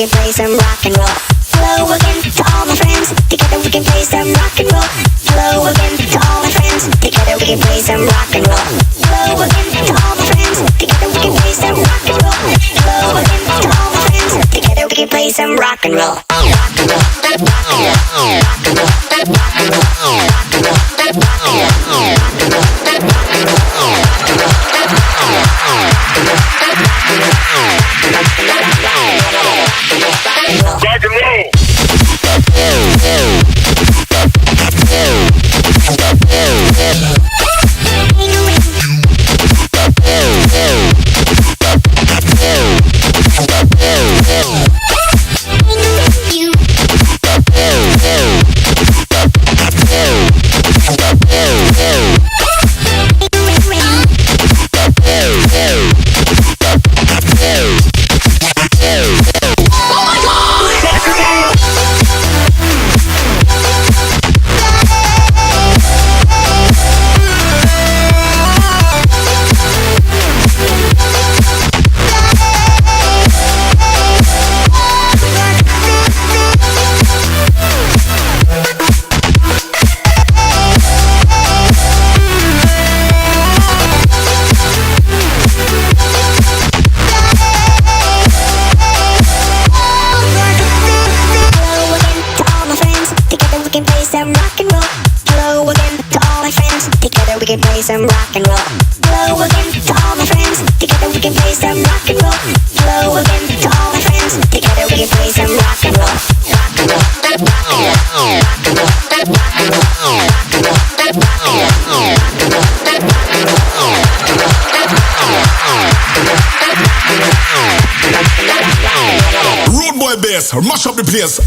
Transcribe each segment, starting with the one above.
can play some rock and roll. Hello again to all my friends. Together we can play some rock and roll. Hello again to all my friends. Together we can play some rock and roll. Hello again to all my friends. Together we can play some rock and roll. Hello again to all my friends. Together we can play some rock and roll. Rock and roll. Rock and roll. Rock and roll. Rock and roll. Rock and roll. Rock and roll. Rock and roll. We can play some rock and roll. Hello again to all my friends. Together we can play some rock and roll. Hello again to all my friends. Together we can play some rock and roll. Rock and roll. Rock and roll. Rock and roll. Rock and roll. Rock and roll. Rock and roll. Rude boy bass, mash up the place.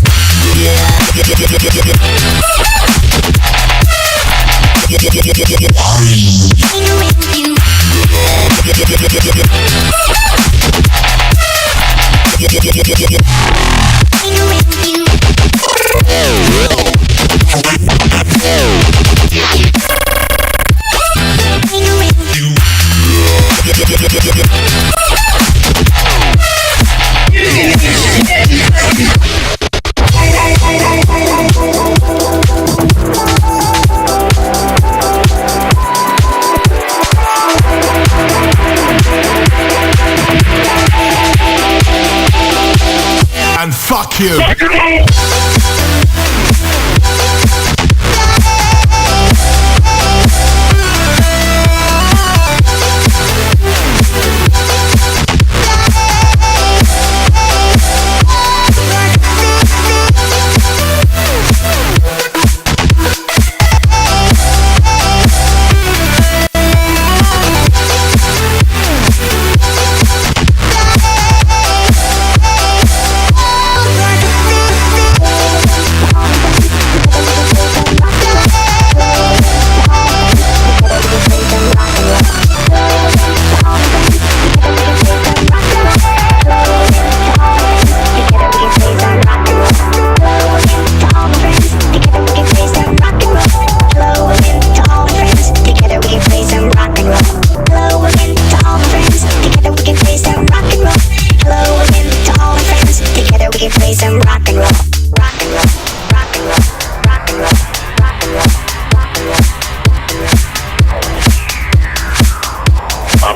And fuck you.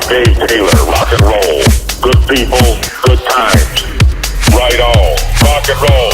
Dave Taylor, rock and roll. Good people, good times. Right on. Rock and roll.